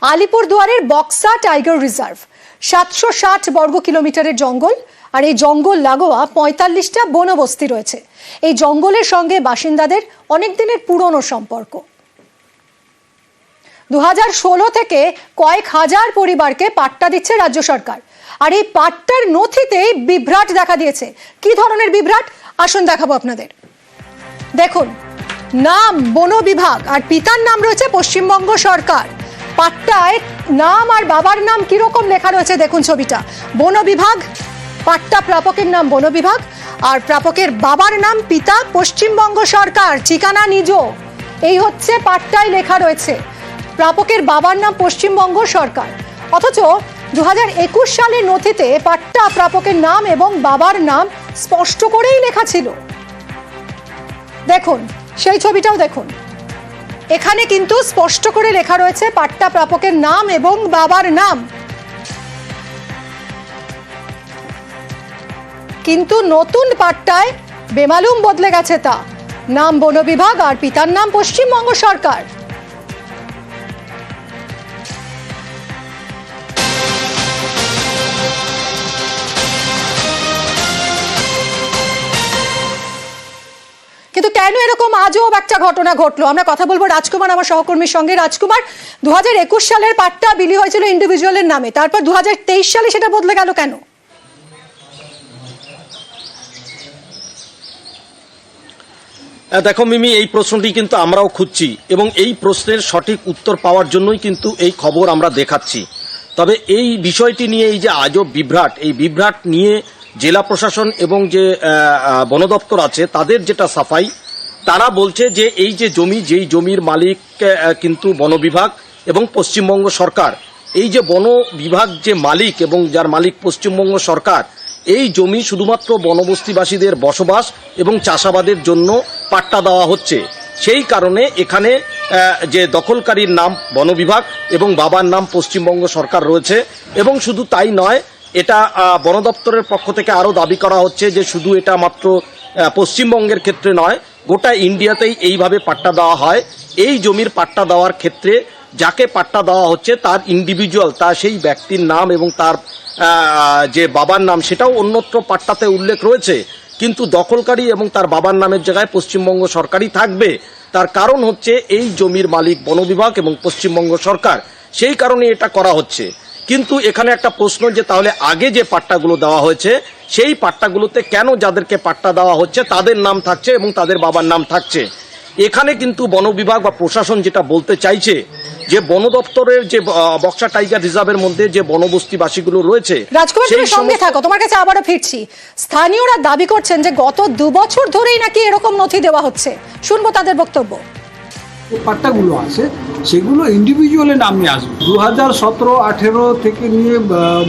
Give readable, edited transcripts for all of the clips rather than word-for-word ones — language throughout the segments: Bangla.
আলিপুরদুয়ারের বক্সা টাইগার রিজার্ভ 760 বর্গ কিলোমিটারের জঙ্গল, আর এই জঙ্গল লাগোয়া 45টা বনবস্তি রয়েছে। এই জঙ্গলের সঙ্গে বাসিন্দাদের অনেক দিনের পুরনো সম্পর্ক। 2016 থেকে কয়েক হাজার পরিবারকে পাট্টা দিচ্ছে রাজ্য সরকার, আর এই পাট্টার নথিতেই বিভ্রাট দেখা দিয়েছে। কি ধরনের বিভ্রাট আসুন দেখাবো আপনাদের। দেখুন, নাম বন বিভাগ আর পিতার নাম রয়েছে পশ্চিমবঙ্গ সরকার। পাট্টায় নাম আর বাবার নাম কিরকম লেখা রয়েছে দেখুন ছবিটা। বন বিভাগ, পাট্টা প্রাপকের নাম বন বিভাগ, আর প্রাপকের বাবার নাম পিতা পশ্চিমবঙ্গ সরকার, ঠিকানা নিজ। এই হচ্ছে পাট্টায় লেখা রয়েছে, প্রাপকের বাবার নাম পশ্চিমবঙ্গ সরকার। অথচ 2021 সালের নথিতে পাট্টা প্রাপকের নাম এবং বাবার নাম স্পষ্ট করেই লেখা ছিল। দেখুন সেই ছবিটাও দেখুন, এখানে কিন্তু স্পষ্ট করে লেখা রয়েছে পাট্টা প্রাপকের নাম এবং বাবার নাম। কিন্তু নতুন পাট্টায় বেমালুম বদলে গেছে তা, নাম বন বিভাগ আর পিতার নাম পশ্চিমবঙ্গ সরকার। কিন্তু কেন এরকম আজব একটা ঘটনা ঘটলো, আমরা কথা বলবো রাজকুমার আমার সহকর্মীর সঙ্গে। রাজকুমার, 2021 সালের পাট্টা বিলি হয়েছিল ইন্ডিভিজুয়ালের নামে, তারপর 2023 সালে সেটা বদলে গেল কেন? দেখো মিমি, এই প্রশ্নটি কিন্তু আমরাও খুঁজছি এবং এই প্রশ্নের সঠিক উত্তর পাওয়ার জন্যই কিন্তু এই খবর আমরা দেখাচ্ছি। তবে এই বিষয়টি নিয়ে এই যে আজব বিভ্রাট, এই বিভ্রাট নিয়ে জেলা প্রশাসন এবং যে বন দপ্তর আছে তাদের যেটা সাফাই, তারা বলছে যে এই যে জমি, যেই জমির মালিক কিন্তু বন বিভাগ এবং পশ্চিমবঙ্গ সরকার, এই যে বন বিভাগ যে মালিক এবং যার মালিক পশ্চিমবঙ্গ সরকার, এই জমি শুধুমাত্র বনবস্তিবাসীদের বসবাস এবং চাষাবাদের জন্য পাট্টা দেওয়া হচ্ছে। সেই কারণে এখানে যে দখলকারীর নাম বন বিভাগ এবং বাবার নাম পশ্চিমবঙ্গ সরকার রয়েছে। এবং শুধু তাই নয়, এটা বন দপ্তরের পক্ষ থেকে আরও দাবি করা হচ্ছে যে শুধু এটা মাত্র পশ্চিমবঙ্গের ক্ষেত্রে নয়, গোটা ইন্ডিয়াতেই এইভাবে পাট্টা দেওয়া হয়। এই জমির পাট্টা দেওয়ার ক্ষেত্রে যাকে পাট্টা দেওয়া হচ্ছে তার ইন্ডিভিজুয়াল, তার সেই ব্যক্তির নাম এবং তার যে বাবার নাম সেটাও অন্যত্র পাট্টাতে উল্লেখ রয়েছে, কিন্তু দখলকারী এবং তার বাবার নামের জায়গায় পশ্চিমবঙ্গ সরকারই থাকবে। তার কারণ হচ্ছে এই জমির মালিক বন বিভাগ এবং পশ্চিমবঙ্গ সরকার, সেই কারণে এটা করা হচ্ছে। কিন্তু এখানে একটা প্রশ্ন যে তাহলে আগে যে পাট্টাগুলো দেওয়া হয়েছে সেই পাট্টাগুলোতে কেন যাদেরকে পাট্টা দেওয়া হচ্ছে তাদের নাম থাকছে এবং তাদের বাবার নাম থাকছে? এখানে কিন্তু বন বিভাগ বা প্রশাসন যেটা বলতে চাইছে যে বন দপ্তরের যে বক্সা টাইগার রিজার্ভের মধ্যে যে বনবস্তিবাসীগুলো রয়েছে। রাজকুমার, তুমি সঙ্গে থাকো, তোমার কাছে আবারও ফিরছি। স্থানীয়রা দাবি করছেন যে গত 2 বছর ধরেই নাকি এরকম নথি দেওয়া হচ্ছে, শুনবো তাদের বক্তব্য। পাট্টাগুলো আছে সেগুলো ইন্ডিভিজুয়ালের নামে আসবে। 2017-18 থেকে নিয়ে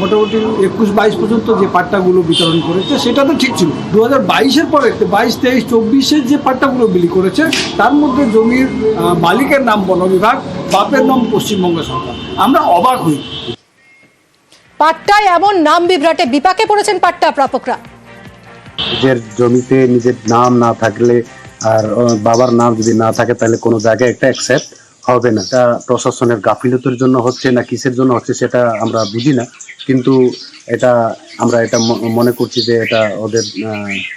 মোটামুটি 21-22 পর্যন্ত যে পাট্টাগুলো বিতরণ করেছে সেটা তো ঠিক ছিল। 2022-এর পরে 22-23-24-এর যে পাট্টাগুলো বিলি করেছে তার মধ্যে জমির মালিকের নাম বন বিভাগ, বাপের নাম পশ্চিমবঙ্গ সরকার। আমরা অবাক হই। পাট্টায় এমন নাম বিভ্রাটে বিপাকে পড়েছেন পাট্টা প্রাপকরা। নিজের জমিতে নিজের নাম না থাকলে আর বাবার নাম যদি না থাকে তাহলে কোনো জায়গায় একটা অ্যাকসেপ্ট হবে না। এটা প্রশাসনের গাফিলতির জন্য হচ্ছে না কিসের জন্য হচ্ছে সেটা আমরা বুঝি না, কিন্তু এটা আমরা এটা মনে করছি যে এটা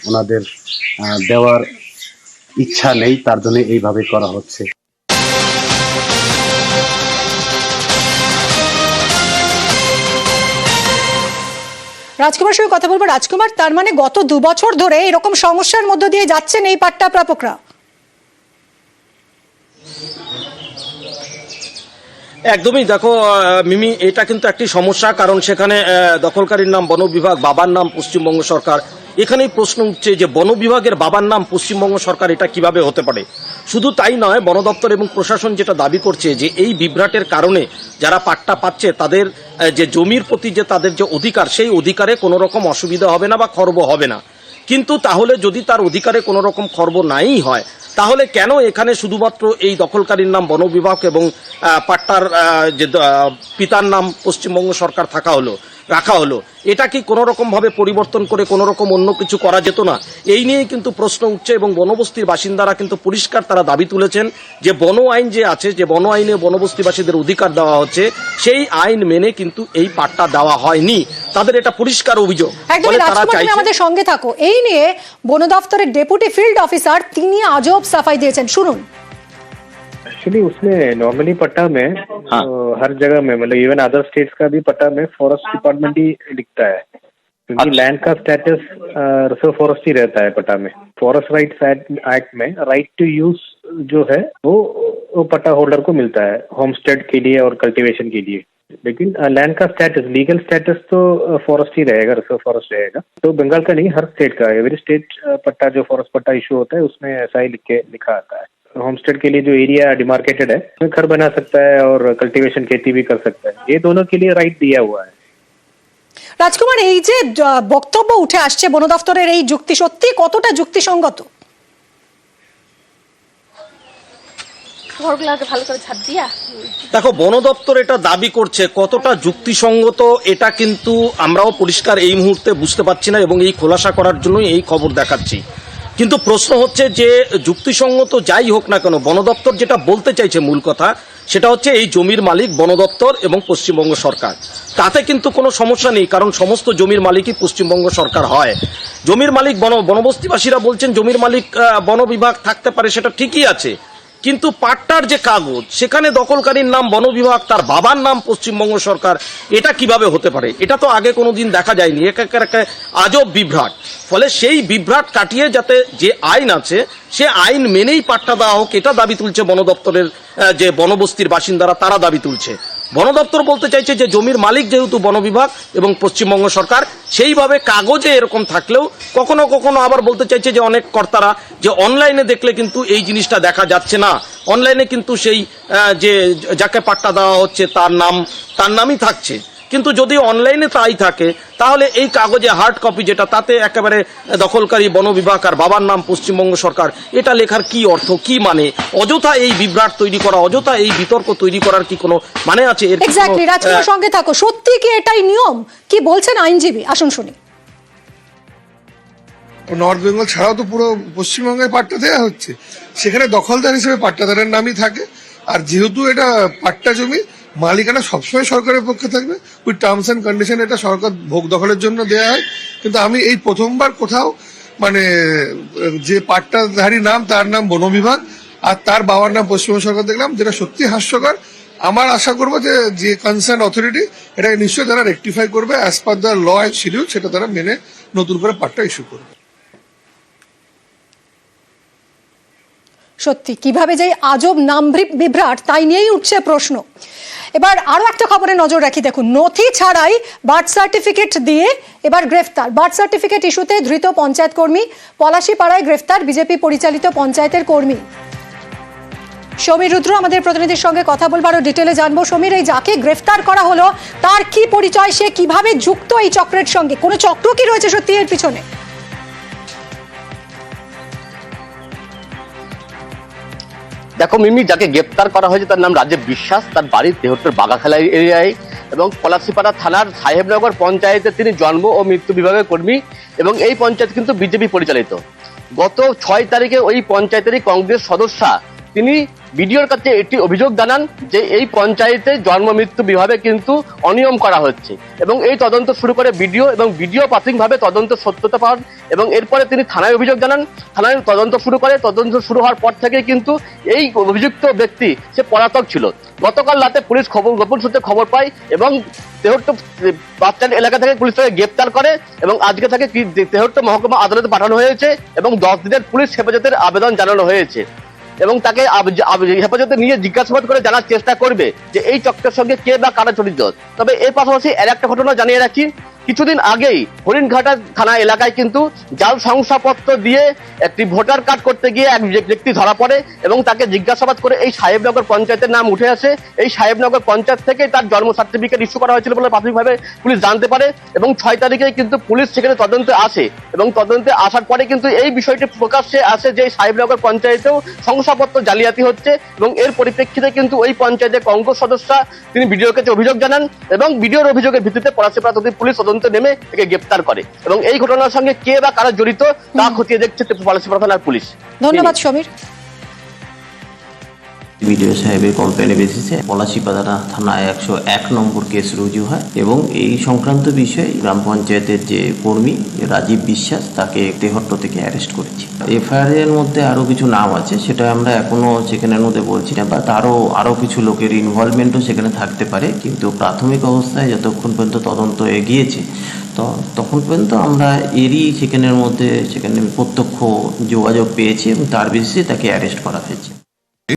ওনাদের দেওয়ার ইচ্ছা নেই, তার জন্য এইভাবে করা হচ্ছে। রাজকুমার সঙ্গে কথা বলবো। রাজকুমার, তার মানে গত 2 বছর ধরে এরকম সমস্যার মধ্য দিয়ে যাচ্ছেন এই পাট্টা প্রাপকরা? একদমই। দেখো মিমি, এটা কিন্তু একটি সমস্যা, কারণ সেখানে দখলকারীর নাম বন বিভাগ, বাবার নাম পশ্চিমবঙ্গ সরকার। এখানেই প্রশ্ন উঠছে যে বন বিভাগের বাবার নাম পশ্চিমবঙ্গ সরকার, এটা কিভাবে হতে পারে? শুধু তাই নয়, বন দপ্তর এবং প্রশাসন যেটা দাবি করছে যে এই বিভ্রাটের কারণে যারা পাট্টা পাচ্ছে তাদের যে জমির প্রতি যে তাদের যে অধিকার, সেই অধিকারে কোনো রকম অসুবিধা হবে না বা খর্ব হবে না। কিন্তু তাহলে যদি তার অধিকারে কোনো রকম খর্ব নাই হয়, তাহলে কেন এখানে শুধুমাত্র এই দখলকারীর নাম বন বিভাগ এবং পাট্টার যে পিতার নাম পশ্চিমবঙ্গ সরকার থাকা হলো? রাখা হলো, এটা কি কোনো রকম ভাবে পরিবর্তন করে কোনো রকম অন্য কিছু করা যেত না? এই নিয়েই কিন্তু প্রশ্ন উঠছে এবং বনবস্তির বাসিন্দারা কিন্তু পরিষ্কার তারা দাবি তুলেছেন যে বন আইন যে আছে, যে বন আইনে বনবস্তিবাসীদের অধিকার দেওয়া হচ্ছে, সেই আইন মেনে কিন্তু এই পাট্টা দেওয়া হয়নি। তাদের এটা পরিষ্কার অভিযোগ। একদমই রাজকুমার, তুমি আমাদের সঙ্গে থাকো। এই নিয়ে বন দপ্তরের ডেপুটি ফিল্ড অফিসার তিনি আজব সাফাই দিয়েছেন, শুনুন। एक्चुअली उसमें नॉर्मली पट्टा में हर जगह में मतलब इवन अदर स्टेट्स का भी पट्टा में फॉरेस्ट डिपार्टमेंट ही लिखता है, क्योंकि लैंड का स्टेटस रिजर्व फॉरेस्ट ही रहता है पट्टा में। फॉरेस्ट राइट्स एक्ट में राइट टू यूज जो है वो पट्टा होल्डर को मिलता है होमस्टेड के लिए और कल्टीवेशन के लिए, लेकिन लैंड का स्टेटस, लीगल स्टेटस तो फॉरेस्ट ही रहेगा, रिजर्व फॉरेस्ट रहेगा। तो बंगाल का नहीं, हर स्टेट का, एवरी स्टेट पट्टा जो फॉरेस्ट पट्टा इशू होता है उसमें ऐसा ही लिखा आता है। होमस्टेड के लिए जो एरिया डिमार्केटेड है उसमें घर बना सकता है और कल्टीवेशन खेती भी कर सकता है, ये दोनों के लिए राइट दिया हुआ है। রাজকুমার, এই যে বক্তব্য উঠে আসছে বন দপ্তরের, এই যুক্তি সত্যি কতটা যুক্তিসঙ্গত? দেখো, বন দপ্তর এটা দাবি করছে, কতটা যুক্তিসঙ্গত এটা কিন্তু আমরাও পরিষ্কার এই মুহূর্তে বুঝতে পারছি না এবং এই খোলাসা করার জন্যই এই খবর দেখাচ্ছি। কিন্তু প্রশ্ন হচ্ছে যে যুক্তিসঙ্গত যাই হোক না কেন, বন দপ্তর যেটা বলতে চাইছে মূল কথা সেটা হচ্ছে এই জমির মালিক বন দপ্তর এবং পশ্চিমবঙ্গ সরকার। তাতে কিন্তু কোনো সমস্যা নেই, কারণ সমস্ত জমির মালিকই পশ্চিমবঙ্গ সরকার হয়। জমির মালিক বনবস্তিবাসীরা বলছেন জমির মালিক বন বিভাগ থাকতে পারে, সেটা ঠিকই আছে, কিন্তু পাট্টার যে কাগজ সেখানে দখলকারীর নাম বন বিভাগ, তার বাবার নাম পশ্চিমবঙ্গ সরকার, এটা কিভাবে হতে পারে? এটা তো আগে কোনোদিন দেখা যায়নি। একটা আজব বিভ্রাট। ফলে সেই বিভ্রাট কাটিয়ে যাতে যে আইন আছে সে আইন মেনেই পাট্টা দেওয়া হোক, এটা দাবি তুলছে বন দপ্তরের যে বনবস্তির বাসিন্দারা, তারা দাবি তুলছে। বন দপ্তর বলতে চাইছে যে জমির মালিক যেহেতু বন বিভাগ এবং পশ্চিমবঙ্গ সরকার, সেইভাবে কাগজে এরকম থাকলেও কখনো কখনো আবার বলতে চাইছে যে অনেক কর্তারা যে অনলাইনে দেখলে কিন্তু এই জিনিসটা দেখা যাচ্ছে না, অনলাইনে কিন্তু সেই যে যাকে পাট্টা দেওয়া হচ্ছে তার নামই থাকছে। কিন্তু যদি অনলাইনে তাই থাকে তাহলে এই কাগজে হার্ড কপি যেটা, তাতে একেবারে দখলকারী বন বিভাগ আর বাবার নাম পশ্চিমবঙ্গ সরকার, এটা লেখার কি অর্থ, কি মানে? অযথা এই বিভ্রাট তৈরি করা, অযথা এই বিতর্ক তৈরি করার কি কোনো মানে আছে? এক্স্যাক্টলি, রাজকুমার সঙ্গে থাকো। সত্যি কি এটাই নিয়ম? কি বলছেন আইনজীবী, আসুন শুনি। নর্থ বেঙ্গল ছাড়াও তো পুরো পশ্চিমবঙ্গে পাট্টা দেওয়া হচ্ছে, সেখানে দখলদার হিসেবে পাট্টাদারের নামই থাকে। আর যেহেতু এটা পাট্টা জমি, মালিকানা সবসময় সরকারের পক্ষে থাকবে, উইথ টার্মস অ্যান্ড কন্ডিশন। এটা সরকার ভোগ দখলের জন্য দেওয়া হয়। কিন্তু আমি এই প্রথমবার কোথাও মানে যে পাট্টাধারী নাম তার নাম বন বিভাগ আর তার বাবার নাম পশ্চিমবঙ্গ সরকার দেখলাম, যেটা সত্যি হাস্যকর। আমার আশা করবো যে কনসার্ন অথরিটি এটাকে নিশ্চয়ই তারা রেকটিফাই করবে, as per the law and schedule, সেটা তারা মেনে নতুন করে পাট্টা ইস্যু করবে। সত্যি কিভাবে যে আজব নাম বিভ্রাট, তাই নিয়েই উঠছে প্রশ্ন। এবার আরো একটা খবরে নজর রাখি। দেখুন, নথি ছাড়াই বার্থ সার্টিফিকেট দিয়ে এবার গ্রেফতার। বার্থ সার্টিফিকেট ইস্যুতে ধৃত পঞ্চায়েত কর্মী। পলাশীপাড়ায় গ্রেফতার বিজেপি পরিচালিত পঞ্চায়েতের কর্মী। সমীর রুদ্র আমাদের প্রতিনিধির সঙ্গে কথা বলবো, আরো ডিটেলে জানবো। সমীর, এই যাকে গ্রেফতার করা হলো তার কি পরিচয়, সে কিভাবে যুক্ত এই চক্রের সঙ্গে? কোনো চক্র কি রয়েছে সত্যি এর পিছনে? দেখো মিমি, যাকে গ্রেপ্তার করা হয়েছে তার নাম রাজীব বিশ্বাস, তার বাড়ি দেহট্টর বাগাখালা এরিয়ায় এবং পলাশীপাড়া থানার সাহেবনগর পঞ্চায়েতে তিনি জন্ম ও মৃত্যু বিভাগের কর্মী এবং এই পঞ্চায়েত কিন্তু বিজেপি পরিচালিত। গত 6 তারিখে ওই পঞ্চায়েতেরই কংগ্রেস সদস্যা তিনি বিডিওর কাছে একটি অভিযোগ জানান যে এই পঞ্চায়েতে জন্ম মৃত্যু বিভাগে কিন্তু অনিয়ম করা হচ্ছে এবং এই তদন্ত শুরু করে বিডিও এবং বিডিও প্রাথমিকভাবে তদন্ত সত্যতা পান এবং এরপরে তিনি থানায় অভিযোগ জানান। থানায় তদন্ত শুরু করে, তদন্ত শুরু হওয়ার পর থেকে কিন্তু এই অভিযুক্ত ব্যক্তি সে পলাতক ছিল। গতকাল রাতে পুলিশ গোপন সূত্রে খবর পায় এবং তেহট্ট বাসস্ট্যান্ড এলাকা থেকে পুলিশ তাকে গ্রেপ্তার করে এবং আজকে তাকে তেহট্ট মহকুমা আদালতে পাঠানো হয়েছে এবং 10 দিনের পুলিশ হেফাজতের আবেদন জানানো হয়েছে এবং তাকে হেফাজতে নিয়ে জিজ্ঞাসাবাদ করে জানার চেষ্টা করবে যে এই চক্রের সঙ্গে কে বা কারা জড়িত। তবে এর পাশাপাশি আর একটা ঘটনা জানিয়ে রাখি, কিছুদিন আগেই হরিণঘাটা থানা এলাকায় কিন্তু জাল শংসাপত্র দিয়ে একটি ভোটার কার্ড করতে গিয়ে এক ব্যক্তি ধরা পড়ে এবং তাকে জিজ্ঞাসাবাদ করে এই সাহেবনগর পঞ্চায়েতের নাম উঠে আসে। এই সাহেবনগর পঞ্চায়েত থেকে তার জন্ম সার্টিফিকেট ইস্যু করা হয়েছিল বলে প্রাথমিকভাবে পুলিশ জানতে পারে এবং 6 তারিখে কিন্তু পুলিশ সেখানে তদন্তে আসে এবং তদন্তে আসার পরে কিন্তু এই বিষয়টি প্রকাশ্যে আসে যে সাহেবনগর পঞ্চায়েতেও শংসাপত্র জালিয়াতি হচ্ছে এবং এর পরিপ্রেক্ষিতে কিন্তু ওই পঞ্চায়েতের কংগ্রেস সদস্য তিনি ভিডিওর কাছে অভিযোগ জানান এবং ভিডিওর অভিযোগের ভিত্তিতে পলাশীপাড়া থানার পুলিশ তদন্তে নেমে একে গ্রেপ্তার করে এবং এই ঘটনার সঙ্গে কে বা কারা জড়িত তা খতিয়ে দেখছে পলাশীপাড়া থানার পুলিশ। ধন্যবাদ সমীর। ভিডিও সাহেবের কমপ্লেনের বেসিসে পলাশীপাড়া থানায় 101 নম্বর কেস রুজু হয় এবং এই সংক্রান্ত বিষয়ে গ্রাম পঞ্চায়েতের যে কর্মী রাজীব বিশ্বাস তাকে তেহট্ট থেকে অ্যারেস্ট করেছি। এফআইআর এর মধ্যে আরও কিছু নাম আছে, সেটা আমরা এখনো সেখানের মধ্যে বলছি না, বা আরও কিছু লোকের ইনভলভমেন্টও সেখানে থাকতে পারে, কিন্তু প্রাথমিক অবস্থায় যতক্ষণ পর্যন্ত তদন্ত এগিয়েছে তো তখন পর্যন্ত আমরা সেখানে প্রত্যক্ষ যোগাযোগ পেয়েছি এবং তার বেসিসে তাকে অ্যারেস্ট করা হয়েছে।